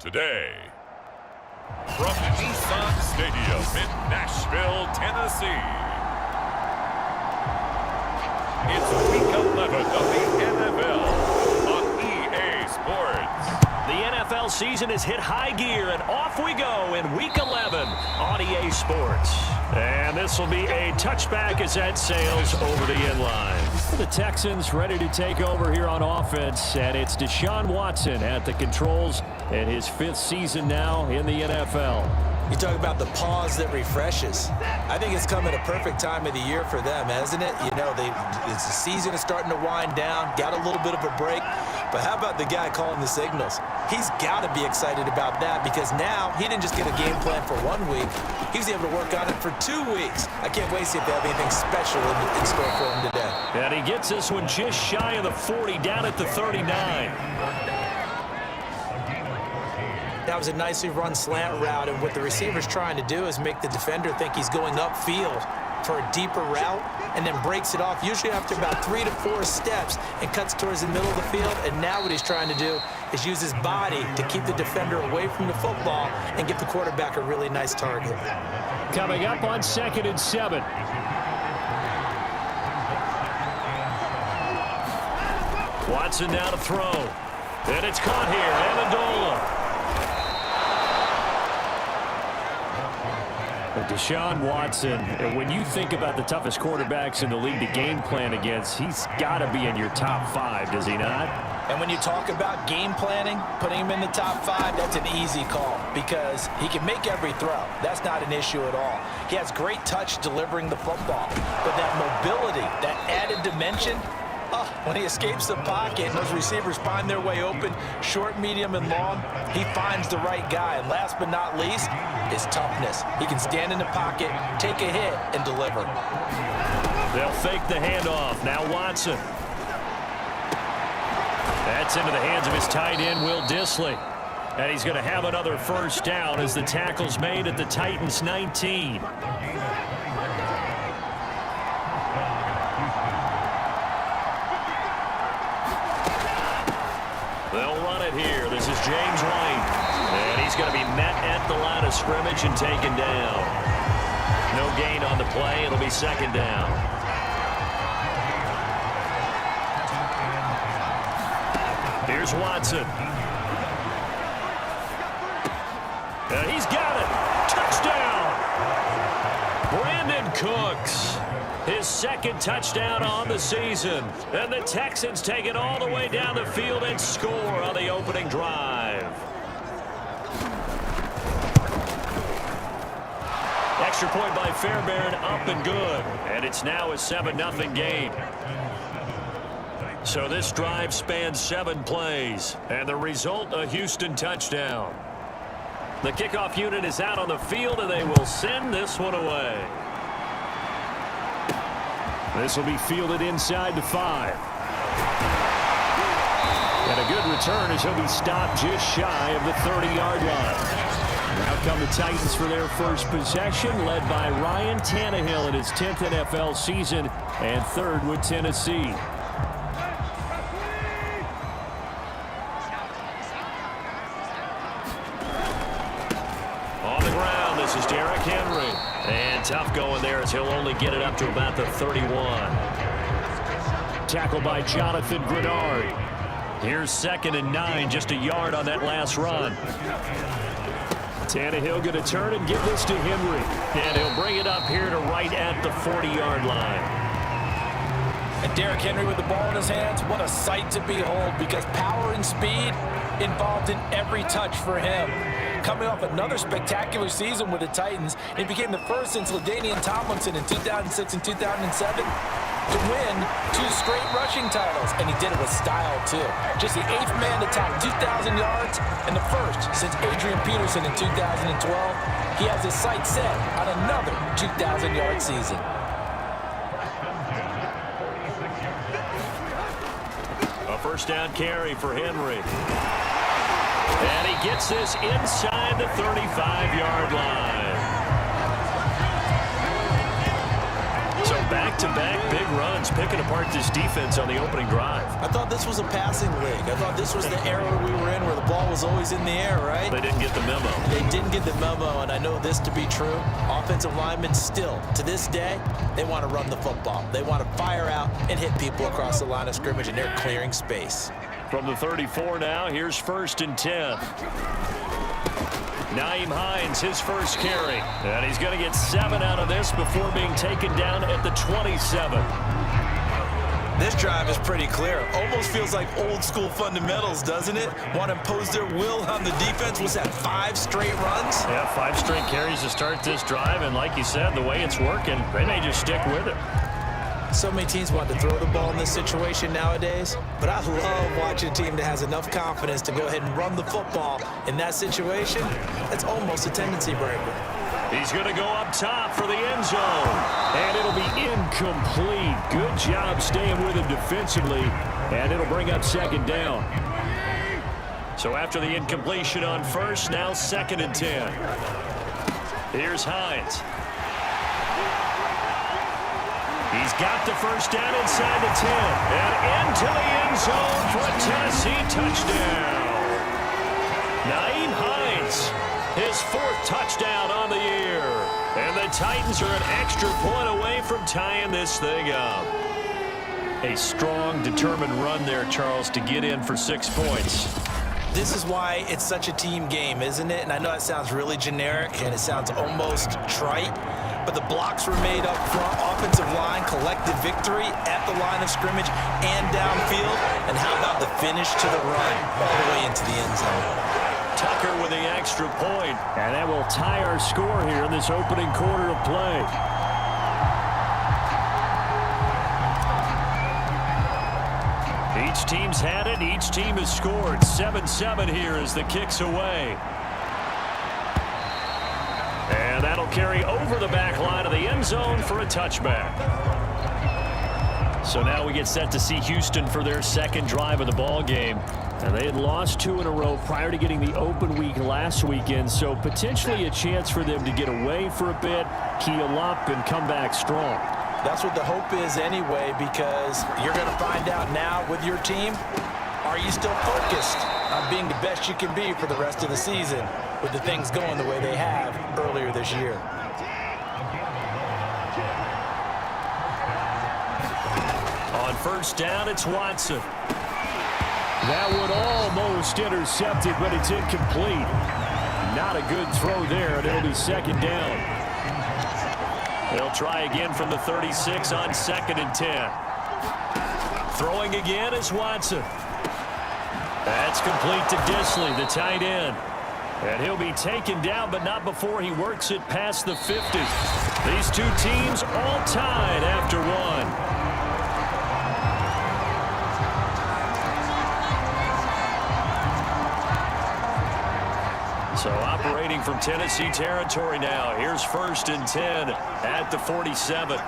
today. From Nissan Stadium in Nashville, Tennessee, it's Week 11 of the NFL on EA Sports. The NFL season has hit high gear, and off we go in Week 11 on EA Sports. And this will be a touchback as that sails over the end line. The Texans ready to take over here on offense, and it's Deshaun Watson at the controls in his 5th season now in the NFL. You talk about the pause that refreshes. I think it's come at a perfect time of the year for them, hasn't it? You know, the season is starting to wind down, got a little bit of a break. But how about the guy calling the signals? He's got to be excited about that because now he didn't just get a game plan for 1 week. He was able to work on it for 2 weeks. I can't wait to see if they have anything special in store for him today. And he gets this one just shy of the 40, down at the 39. That was a nicely run slant route, and what the receiver's trying to do is make the defender think he's going upfield for a deeper route and then breaks it off, usually after about 3 to 4 steps, and cuts towards the middle of the field. And now what he's trying to do is use his body to keep the defender away from the football and give the quarterback a really nice target. Coming up on 2nd and 7. Watson now to throw. And it's caught here. Amendola. Deshaun Watson, when you think about the toughest quarterbacks in the league to game plan against, he's got to be in your top 5, does he not? And when you talk about game planning, putting him in the top 5, that's an easy call because he can make every throw. That's not an issue at all. He has great touch delivering the football. But that mobility, that added dimension, when he escapes the pocket and those receivers find their way open, short, medium, and long, he finds the right guy. And last but not least, his toughness. He can stand in the pocket, take a hit, and deliver. They'll fake the handoff. Now Watson. That's into the hands of his tight end, Will Dissly. And he's going to have another first down as the tackle's made at the Titans' 19. They'll run it here. This is James White. And he's going to be met at the line of scrimmage and taken down. No gain on the play. It'll be 2nd down. Here's Watson. And he's got it. Touchdown. Brandon Cooks. His 2nd touchdown on the season. And the Texans take it all the way down the field and score on the opening drive. Extra point by Fairbairn, up and good. And it's now a 7-0 game. So this drive spans 7 plays. And the result, a Houston touchdown. The kickoff unit is out on the field, and they will send this one away. This will be fielded inside the 5. And a good return as he'll be stopped just shy of the 30-yard line. Now come the Titans for their first possession, led by Ryan Tannehill in his 10th NFL season and 3rd with Tennessee. On the ground, this is Derrick Henry. And tough going there as he'll only get it up to about the 31. Tackled by Jonathan Grenard. Here's 2nd and 9, just a yard on that last run. Tannehill going to turn and give this to Henry. And he'll bring it up here to right at the 40-yard line. And Derrick Henry with the ball in his hands, what a sight to behold because power and speed involved in every touch for him. Coming off another spectacular season with the Titans, he became the first since LaDainian Tomlinson in 2006 and 2007 to win 2 straight rushing titles, and he did it with style too. Just the 8th man to top 2,000 yards and the first since Adrian Peterson in 2012. He has his sights set on another 2,000-yard season. A first down carry for Henry. And he gets this inside the 35-yard line. So back-to-back big runs Titans picking apart this defense on the opening drive. I thought this was a passing league. I thought this was the era we were in where the ball was always in the air, right? They didn't get the memo. They didn't get the memo, and I know this to be true. Offensive linemen still, to this day, they want to run the football. They want to fire out and hit people across the line of scrimmage, and they're clearing space. From the 34 now, here's 1st and 10. Nyheim Hines, his first carry. And he's going to get 7 out of this before being taken down at the 27. This drive is pretty clear. Almost feels like old school fundamentals, doesn't it? Want to impose their will on the defense. Was that 5 straight runs? Yeah, 5 straight carries to start this drive. And like you said, the way it's working, they may just stick with it. So many teams want to throw the ball in this situation nowadays, but I love watching a team that has enough confidence to go ahead and run the football in that situation. That's almost a tendency breaker. He's going to go up top for the end zone, and it'll be incomplete. Good job staying with him defensively, and it'll bring up 2nd down. So after the incompletion on 1st, now 2nd and 10. Here's Hines. He's got the 1st down inside the 10 and into the end zone for a Tennessee touchdown. Nyheim Hines, his 4th touchdown on the year. And the Titans are an extra point away from tying this thing up. A strong, determined run there, Charles, to get in for 6 points. This is why it's such a team game, isn't it? And I know it sounds really generic and it sounds almost trite, but the blocks were made up front, offensive line, collective victory at the line of scrimmage and downfield. And how about the finish to the run all the way into the end zone? Tucker with the extra point, and that will tie our score here in this opening quarter of play. Each team's had it. Each team has scored. 7-7 here as the kick's away. And that'll carry over the back line of the end zone for a touchback. So now we get set to see Houston for their 2nd drive of the ball game. And they had lost 2 in a row prior to getting the open week last weekend, so potentially a chance for them to get away for a bit, heal up, and come back strong. That's what the hope is anyway, because you're going to find out now with your team, are you still focused on being the best you can be for the rest of the season with the things going the way they have earlier this year? On 1st down, it's Watson. That one almost intercepted, but it's incomplete. Not a good throw there, and it'll be 2nd down. They'll try again from the 36 on 2nd and 10. Throwing again is Watson. That's complete to Disley, the tight end. And he'll be taken down, but not before he works it past the 50. These 2 teams all tied after 1. So operating from Tennessee territory now. Here's 1st and 10 at the 47.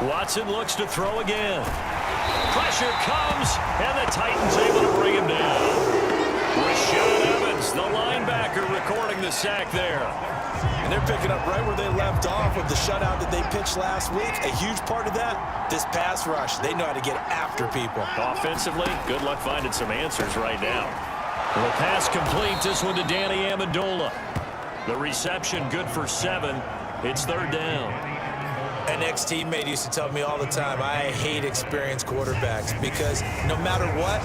Watson looks to throw again. Pressure comes, and the Titans able to bring him down. Rashaan Evans, the linebacker, recording the sack there. And they're picking up right where they left off with the shutout that they pitched last week. A huge part of that, this pass rush. They know how to get after people. Offensively, good luck finding some answers right now. The pass complete, this one to Danny Amendola. The reception good for 7. It's 3rd down. An ex-teammate used to tell me all the time, I hate experienced quarterbacks because no matter what,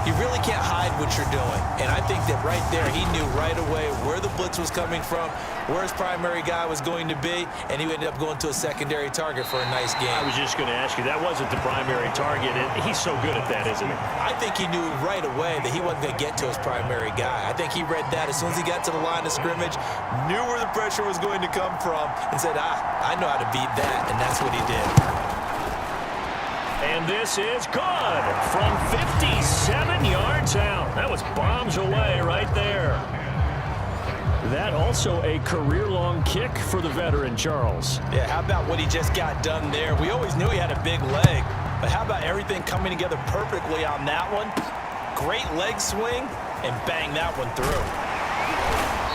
you really can't hide what you're doing. And I think that right there, he knew right away where the blitz was coming from, where his primary guy was going to be, and he ended up going to a secondary target for a nice game. I was just going to ask you, that wasn't the primary target. He's so good at that, isn't he? I think he knew right away that he wasn't going to get to his primary guy. I think he read that as soon as he got to the line of scrimmage, knew where the pressure was going to come from, and said, I know how to beat that. And that's what he did. And this is good from 57 yards out. That was bombs away right there. That also a career-long kick for the veteran, Charles. Yeah, how about what he just got done there? We always knew he had a big leg, but how about everything coming together perfectly on that one? Great leg swing, and bang that one through.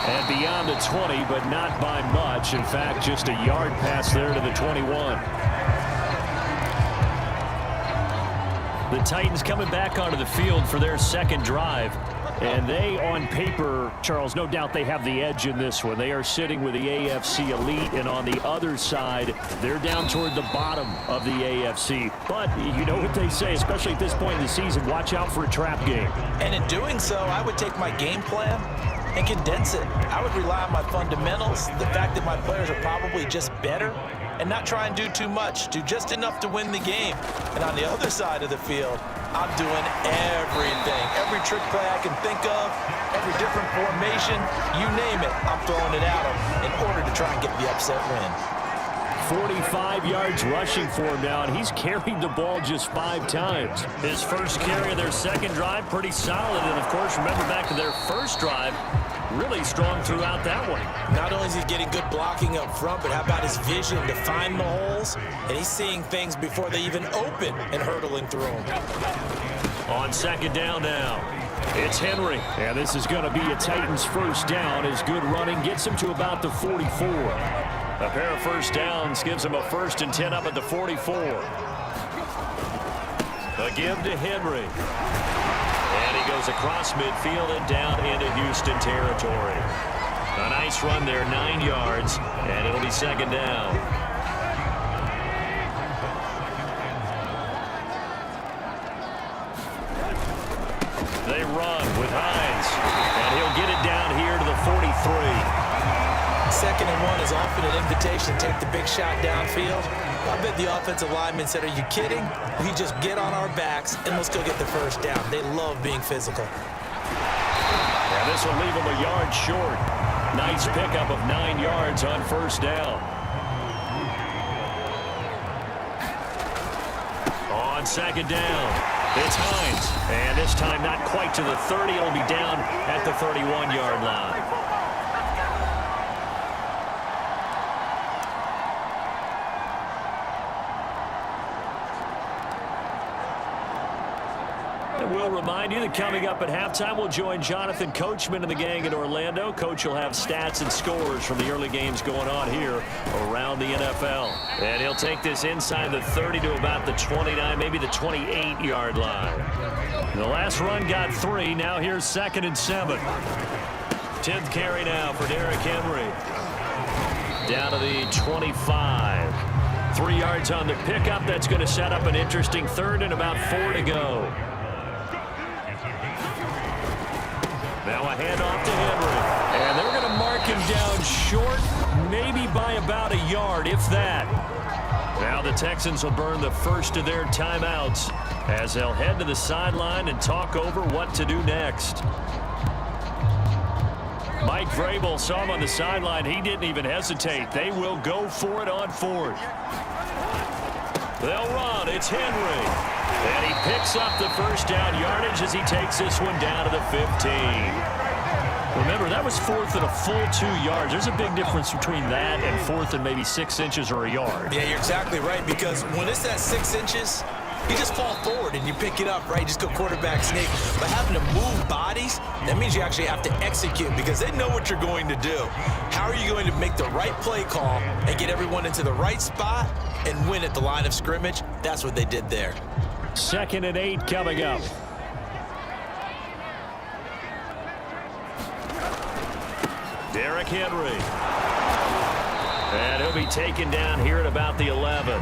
And beyond the 20, but not by much. In fact, just a yard pass there to the 21. The Titans coming back onto the field for their second drive. And they, on paper, Charles, no doubt they have the edge in this one. They are sitting with the AFC elite, and on the other side, they're down toward the bottom of the AFC. But you know what they say, especially at this point in the season, watch out for a trap game. And in doing so, I would take my game plan and condense it. I would rely on my fundamentals, the fact that my players are probably just better, and not try and do too much, do just enough to win the game. And on the other side of the field, I'm doing everything. Every trick play I can think of, every different formation, you name it, I'm throwing it at them in order to try and get the upset win. 45 yards rushing for him now, and he's carried the ball just 5 times. His first carry of their second drive, pretty solid. And, of course, remember back to their first drive, really strong throughout that one. Not only is he getting good blocking up front, but how about his vision to find the holes? And he's seeing things before they even open and hurdling through them. On second down now, it's Henry. And this is going to be a Titans first down as good running gets him to about the 44. A pair of first downs gives him a 1st and 10 up at the 44. A give to Henry. And he goes across midfield and down into Houston territory. A nice run there, 9 yards, and it'll be second down. They run with Hines, and he'll get it down here to the 43. 2nd and 1 is often an invitation to take the big shot downfield. I bet the offensive lineman said, are you kidding? We just get on our backs and let's go get the first down. They love being physical. And this will leave him a yard short. Nice pickup of 9 yards on first down. On second down, it's Hines. And this time not quite to the 30. It'll be down at the 31-yard line. We'll remind you that coming up at halftime, we'll join Jonathan Coachman and the gang in Orlando. Coach will have stats and scores from the early games going on here around the NFL. And he'll take this inside the 30 to about the 29, maybe the 28-yard line. The last run got 3. Now here's 2nd and 7. 10th carry now for Derrick Henry. Down to the 25. 3 yards on the pickup. That's going to set up an interesting 3rd and about 4 to go. Now a handoff to Henry. And they're going to mark him down short, maybe by about a yard, if that. Now the Texans will burn the first of their timeouts as they'll head to the sideline and talk over what to do next. Mike Vrabel saw him on the sideline. He didn't even hesitate. They will go for it on 4th. They'll run. It's Henry. And he picks up the first down yardage as he takes this one down to the 15. Remember, that was 4th and a full 2 yards. There's a big difference between that and 4th and maybe 6 inches or a yard. Yeah, you're exactly right, because when it's at 6 inches, you just fall forward and you pick it up, right? Just go quarterback sneak. But having to move bodies, that means you actually have to execute because they know what you're going to do. How are you going to make the right play call and get everyone into the right spot and win at the line of scrimmage? That's what they did there. 2nd and 8 coming up. Derrick Henry. And he'll be taken down here at about the 11.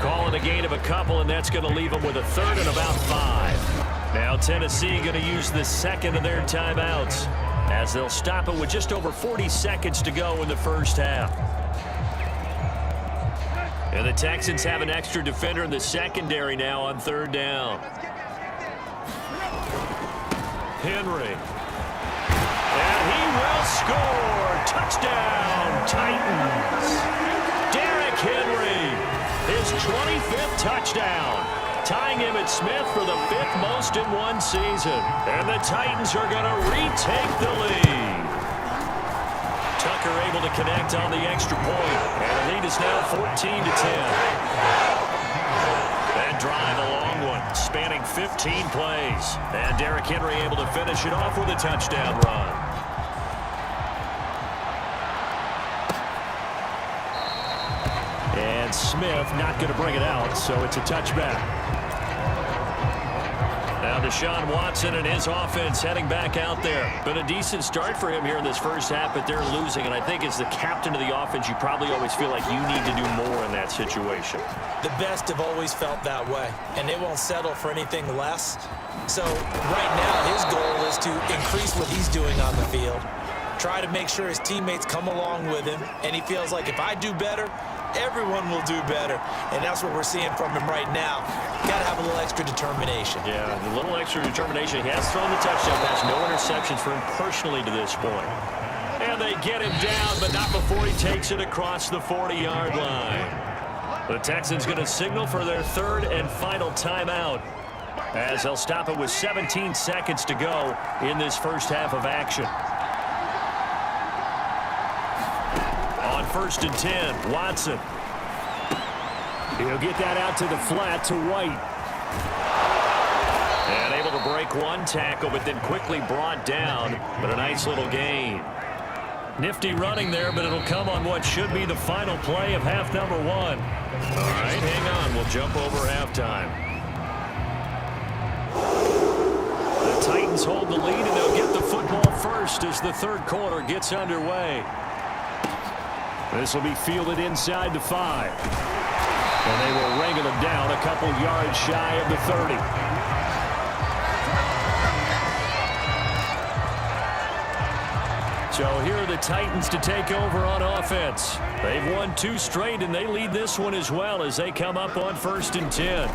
Calling a gain of a couple, and that's going to leave him with a 3rd and about 5. Now Tennessee going to use the 2nd of their timeouts as they'll stop it with just over 40 seconds to go in the first half. And the Texans have an extra defender in the secondary now on 3rd down. Henry. And he will score. Touchdown, Titans. Derrick Henry, his 25th touchdown, tying Emmitt Smith for the 5th most in one season. And the Titans are going to retake the lead. Tucker able to connect on the extra point, and the lead is now 14 to 10. That drive, a long one, spanning 15 plays, and Derrick Henry able to finish it off with a touchdown run. And Smith not going to bring it out, so it's a touchback. Now Deshaun Watson and his offense heading back out there. Been a decent start for him here in this first half, but they're losing. And I think as the captain of the offense, you probably always feel like you need to do more in that situation. The best have always felt that way, and they won't settle for anything less. So right now, his goal is to increase what he's doing on the field, try to make sure his teammates come along with him, and he feels like if I do better, everyone will do better. And that's what we're seeing from him right now. Got to have a little extra determination. Yeah, a little extra determination. He has thrown the touchdown pass. No interceptions for him personally to this point. And they get him down, but not before he takes it across the 40-yard line. The Texans going to signal for their third and final timeout, as they'll stop it with 17 seconds to go in this first half of action. On 1st and 10, Watson. He'll get that out to the flat to White. And able to break one tackle, but then quickly brought down. But a nice little gain. Nifty running there, but it'll come on what should be the final play of half number 1. All right, hang on. We'll jump over halftime. The Titans hold the lead, and they'll get the football first as the third quarter gets underway. This will be fielded inside the 5. And they will wrangle them down a couple yards shy of the 30. So here are the Titans to take over on offense. They've won 2 straight, and they lead this one as well as they come up on 1st and 10.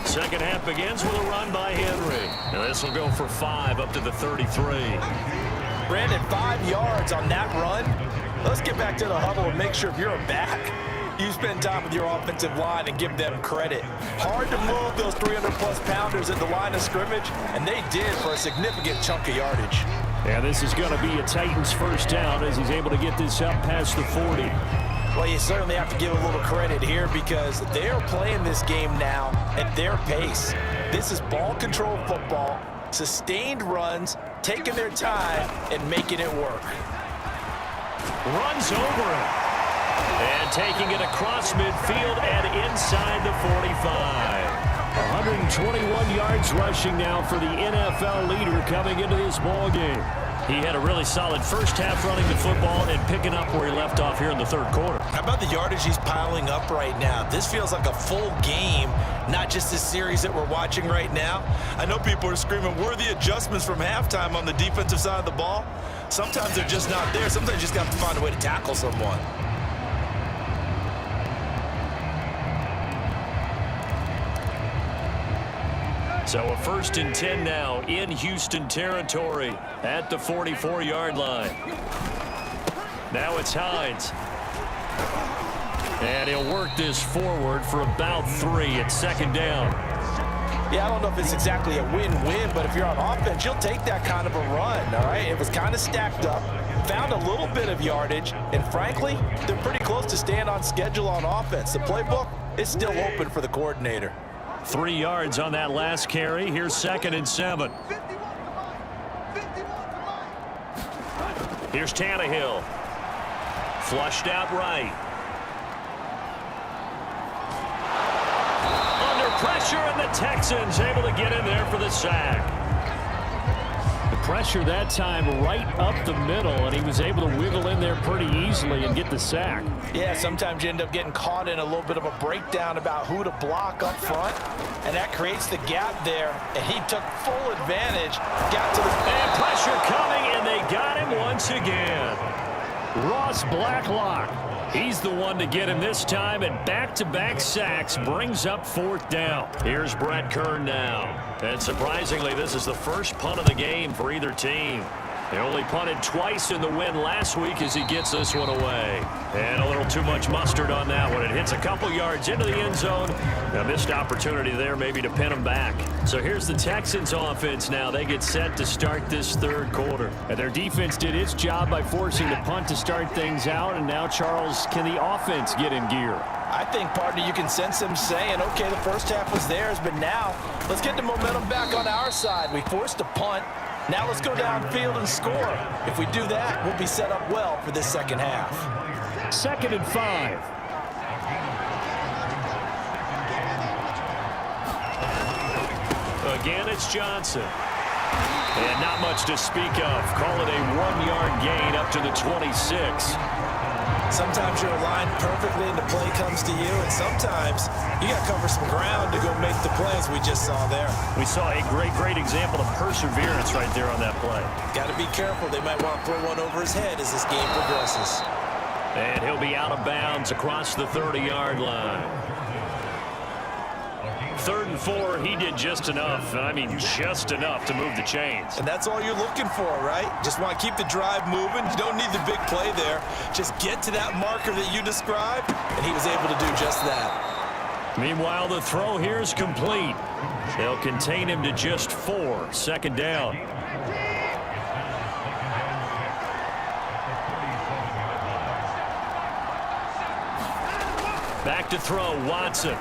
Second half begins with a run by Henry. And this will go for 5 up to the 33. Brandon, 5 yards on that run. Let's get back to the huddle and make sure if you're a back, you spend time with your offensive line and give them credit. Hard to move those 300-plus pounders at the line of scrimmage, and they did for a significant chunk of yardage. And this is going to be a Titans first down as he's able to get this up past the 40. Well, you certainly have to give a little credit here because they're playing this game now at their pace. This is ball control football, sustained runs, taking their time and making it work. Runs over it. And taking it across midfield and inside the 45. 121 yards rushing now for the NFL leader coming into this ball game. He had a really solid first half running the football and picking up where he left off here in the third quarter. How about the yardage he's piling up right now? This feels like a full game, not just this series that we're watching right now. I know people are screaming, where are the adjustments from halftime on the defensive side of the ball? Sometimes they're just not there. Sometimes you just have to find a way to tackle someone. So a 1st and 10 now in Houston territory at the 44-yard line. Now it's Hines. And he'll work this forward for about 3 at 2nd down. Yeah, I don't know if it's exactly a win-win, but if you're on offense, you'll take that kind of a run, all right? It was kind of stacked up, found a little bit of yardage, and frankly, they're pretty close to staying on schedule on offense. The playbook is still open for the coordinator. 3 yards on that last carry. Here's 2nd and 7. Here's Tannehill. Flushed out right. Under pressure, and the Texans able to get in there for the sack. The pressure that time right up the middle, and he was able to wiggle in there pretty easily and get the sack. Yeah, sometimes you end up getting caught in a little bit of a breakdown about who to block up front, and that creates the gap there, and he took full advantage, got to the... And pressure coming, and they got him once again. Ross Blacklock, he's the one to get him this time, and back-to-back sacks brings up 4th down. Here's Brett Kern now. And surprisingly, this is the first punt of the game for either team. They only punted twice in the win last week as he gets this one away. And a little too much mustard on that one. It hits a couple yards into the end zone. A missed opportunity there maybe to pin him back. So here's the Texans offense now. They get set to start this third quarter. And their defense did its job by forcing the punt to start things out. And now, Charles, can the offense get in gear? I think, partner, you can sense them saying, okay, the first half was theirs, but now let's get the momentum back on our side. We forced a punt. Now let's go downfield and score. If we do that, we'll be set up well for this second half. 2nd and 5. again, it's Johnson. And not much to speak of. Call it a 1-yard gain up to the 26. Sometimes you're aligned perfectly and the play comes to you, and sometimes you got to cover some ground to go make the plays we just saw there. We saw a great example of perseverance right there on that play. Got to be careful. They might want to throw one over his head as this game progresses. And he'll be out of bounds across the 30-yard line. 3rd and 4, he did just enough. I mean, just enough to move the chains. And that's all you're looking for, right? Just want to keep the drive moving. You don't need the big play there. Just get to that marker that you described, and he was able to do just that. Meanwhile, the throw here is complete. They'll contain him to just 4. 2nd down. Back to throw, Watson.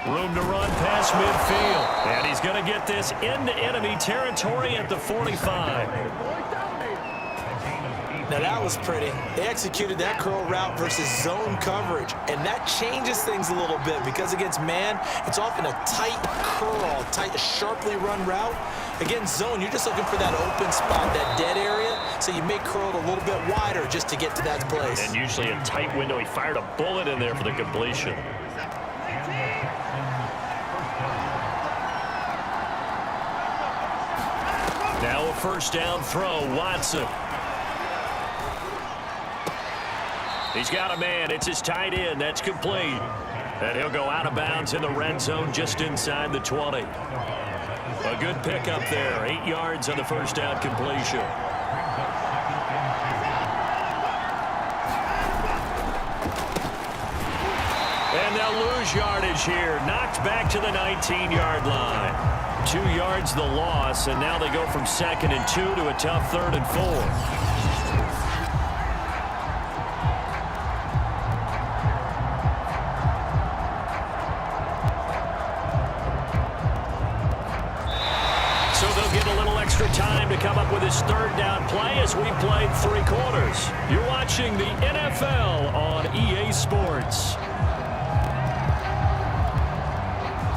Room to run past midfield. And he's going to get this into enemy territory at the 45. Now that was pretty. They executed that curl route versus zone coverage, and that changes things a little bit because against man, it's often a tight curl, sharply run route. Against zone, you're just looking for that open spot, that dead area, so you may curl it a little bit wider just to get to that place. And usually a tight window. He fired a bullet in there for the completion. Now a 1st down throw, Watson. He's got a man. It's his tight end. That's complete. And he'll go out of bounds in the red zone just inside the 20. A good pickup there. 8 yards on the 1st down completion. And they'll lose yardage here. Knocked back to the 19-yard line. 2 yards the loss, and now they go from 2nd and 2 to a tough 3rd and 4. So they'll get a little extra time to come up with his 3rd down play as we played 3 quarters. You're watching the NFL on EA Sports.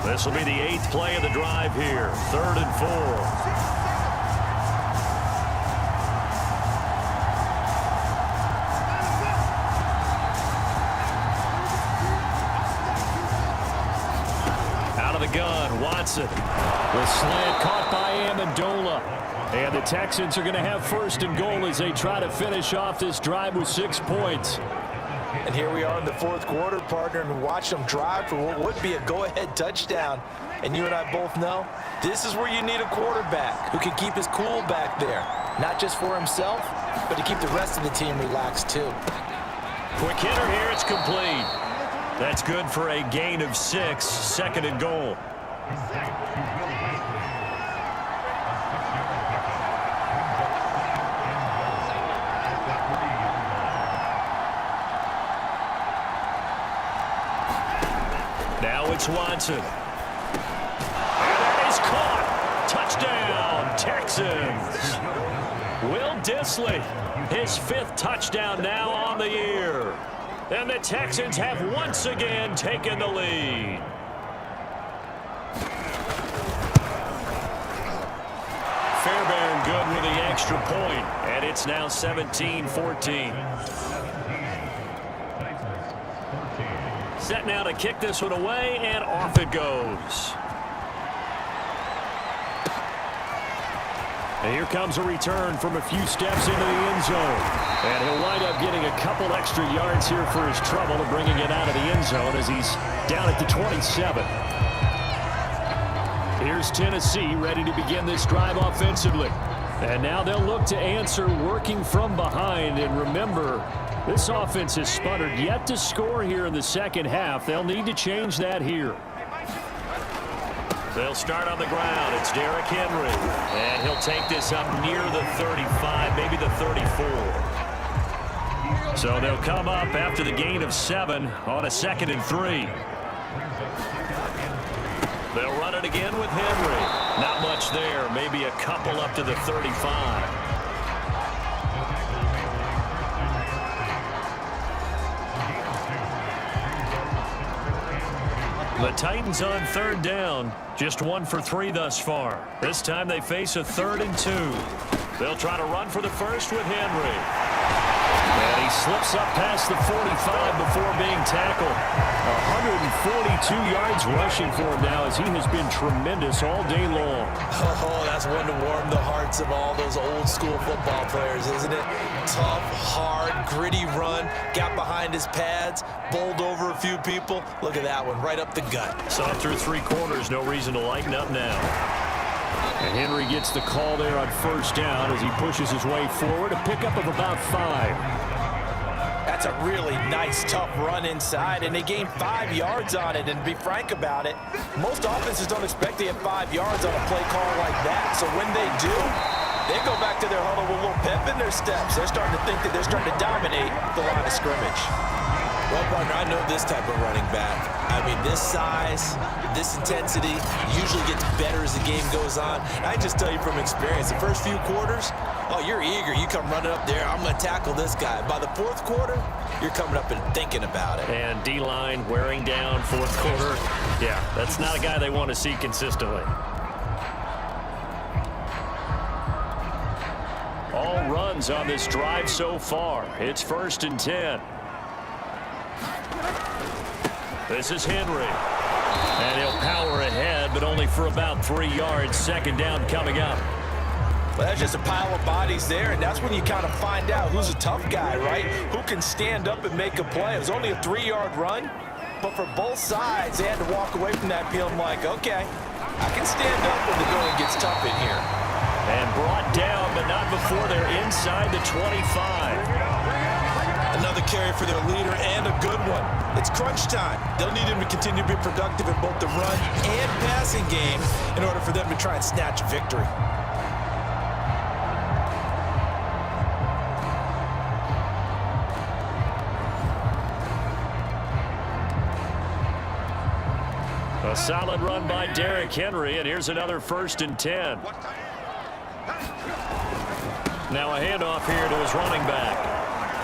This will be the 8th play of the drive here. 3rd and 4. Out of the gun, Watson. The slant caught by Amendola. And the Texans are going to have 1st and goal as they try to finish off this drive with 6 points. And here we are in the 4th quarter, partner, and watch them drive for what would be a go-ahead touchdown. And you and I both know this is where you need a quarterback who can keep his cool back there. Not just for himself, but to keep the rest of the team relaxed too. Quick hitter here, it's complete. That's good for a gain of 6, 2nd and goal. Now it's Watson. And that is caught. Touchdown, Texans. Will Dissly, his 5th touchdown now on the year. And the Texans have once again taken the lead. Fairbairn good with the extra point, and it's now 17-14. Set now to kick this one away, and off it goes. And here comes a return from a few steps into the end zone. And he'll wind up getting a couple extra yards here for his trouble and bringing it out of the end zone as he's down at the 27. Here's Tennessee ready to begin this drive offensively. And now they'll look to answer working from behind. And remember, this offense has sputtered yet to score here in the 2nd half. They'll need to change that here. They'll start on the ground. It's Derrick Henry. And he'll take this up near the 35, maybe the 34. So they'll come up after the gain of 7 on a 2nd and 3. They'll run it again with Henry. Not much there. Maybe a couple up to the 35. The Titans on third down. Just 1 for 3 thus far. This time they face a 3rd and 2. They'll try to run for the first with Henry. And he slips up past the 45 before being tackled. 142 yards rushing for him now as he has been tremendous all day long. Oh, that's one to warm the hearts of all those old school football players, isn't it? Tough, hard, gritty run. Got behind his pads, bowled over a few people. Look at that one, right up the gut. Saw through 3 quarters, no reason to lighten up now. And Henry gets the call there on first down as he pushes his way forward. A pickup of about 5. That's a really nice, tough run inside, and they gained 5 yards on it. And to be frank about it, most offenses don't expect to get 5 yards on a play call like that. So when they do, they go back to their huddle with a little pep in their steps. They're starting to think that they're starting to dominate the line of scrimmage. Well, partner, I know this type of running back. I mean, this size, this intensity usually gets better as the game goes on. I just tell you from experience, the first few quarters, oh, you're eager. You come running up there, I'm going to tackle this guy. By the 4th quarter, you're coming up and thinking about it. And D-line wearing down 4th quarter. Yeah, that's not a guy they want to see consistently. All runs on this drive so far. It's 1st and 10. This is Henry. And he'll power ahead, but only for about 3 yards. 2nd down coming up. Well, that's just a pile of bodies there, and that's when you kind of find out who's a tough guy, right? Who can stand up and make a play. It was only a 3-yard run, but for both sides, they had to walk away from that feeling like, okay, I can stand up when the going gets tough in here. And brought down, but not before they're inside the 25. Another carry for their leader and a good one. It's crunch time. They'll need him to continue to be productive in both the run and passing game in order for them to try and snatch a victory. A solid run by Derrick Henry, and here's another 1st and 10. Now a handoff here to his running back.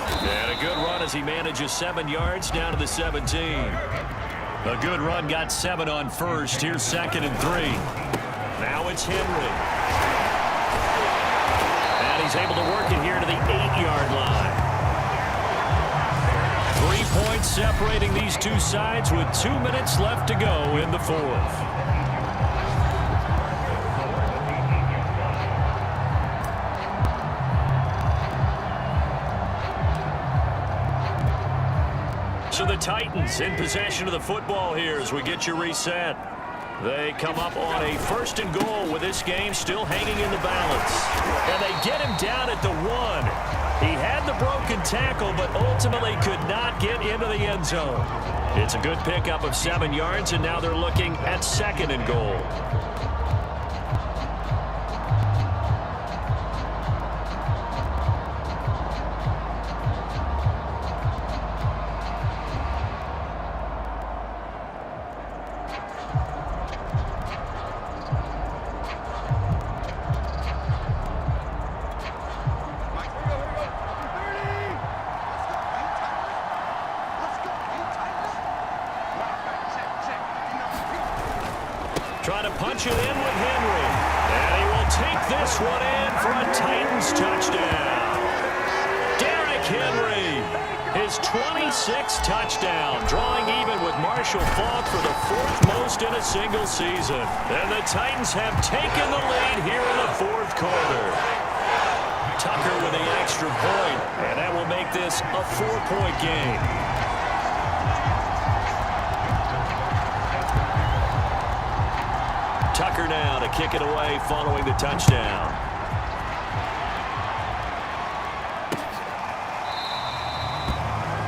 And a good run as he manages 7 yards down to the 17. A good run, got 7 on first. Here's 2nd and 3. Now it's Henry. And he's able to work it here to the 8-yard line. 3 points separating these two sides with 2 minutes left to go in the 4th. So the Titans in possession of the football here as we get you reset. They come up on a 1st and goal with this game still hanging in the balance. And they get him down at the 1. He had the broken tackle, but ultimately could not get into the end zone. It's a good pickup of 7 yards, and now they're looking at 2nd and goal. Trying to punch it in with Henry. And he will take this one in for a Titans touchdown. Derrick Henry, his 26th touchdown, drawing even with Marshall Faulk for the 4th most in a single season. And the Titans have taken the lead here in the 4th quarter. Tucker with the extra point, and that will make this a 4-point game. Tucker now to kick it away following the touchdown.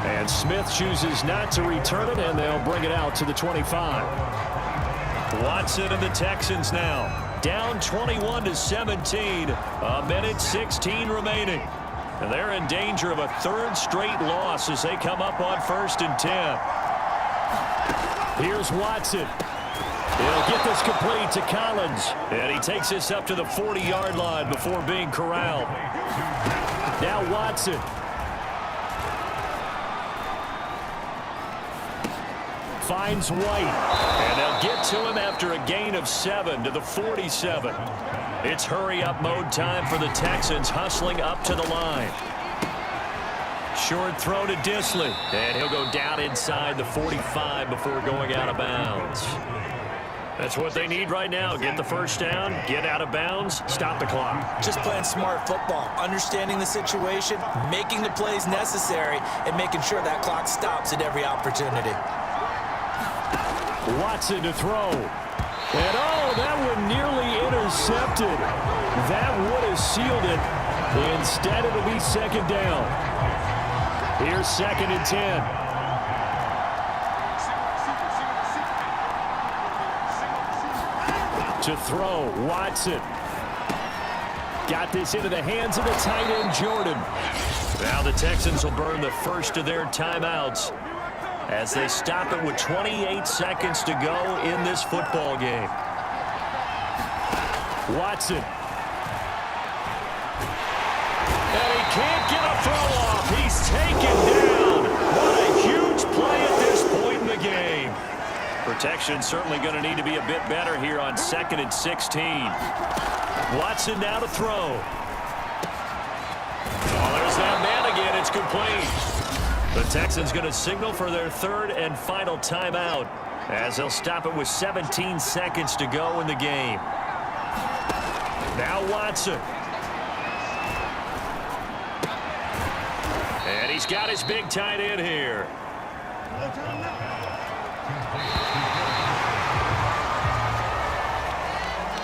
And Smith chooses not to return it, and they'll bring it out to the 25. Watson and the Texans now down 21-17. A minute 16 remaining. And they're in danger of a 3rd straight loss as they come up on 1st and 10. Here's Watson. He'll get this complete to Collins. And he takes this up to the 40-yard line before being corralled. Now Watson. finds White. And they'll get to him after a gain of 7 to the 47. It's hurry-up mode time for the Texans, hustling up to the line. Short throw to Dissly. And he'll go down inside the 45 before going out of bounds. That's what they need right now. Get the first down, get out of bounds, stop the clock. Just playing smart football, understanding the situation, making the plays necessary, and making sure that clock stops at every opportunity. Watson to throw. And oh, that one nearly intercepted. That would have sealed it. Instead, it'll be second down. Here's 2nd and 10. To throw, Watson. Got this into the hands of the tight end, Jordan. Now the Texans will burn the first of their timeouts as they stop it with 28 seconds to go in this football game. Watson. And he can't get a throw off. He's taken down. What a huge play at this point in the game. Protection certainly going to need to be a bit better here on 2nd and 16. Watson now to throw. Oh, there's that man again. It's complete. The Texans going to signal for their 3rd and final timeout as they'll stop it with 17 seconds to go in the game. Now Watson. And he's got his big tight end here.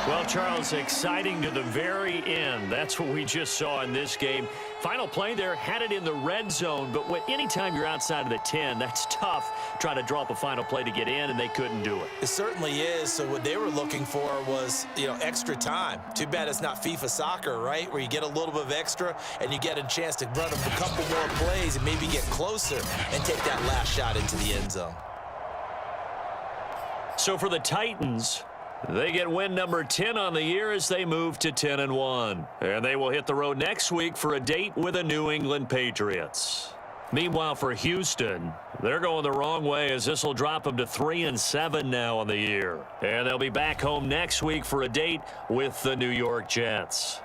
Well, Charles, exciting to the very end. That's what we just saw in this game. Final play there, had it in the red zone, but anytime you're outside of the 10, that's tough trying to draw up a final play to get in, and they couldn't do it. It certainly is. So what they were looking for was, extra time. Too bad it's not FIFA soccer, right, where you get a little bit of extra and you get a chance to run a couple more plays and maybe get closer and take that last shot into the end zone. So for the Titans, they get win number 10 on the year as they move to 10-1. And they will hit the road next week for a date with the New England Patriots. Meanwhile, for Houston, they're going the wrong way as this will drop them to 3-7 now on the year. And they'll be back home next week for a date with the New York Jets.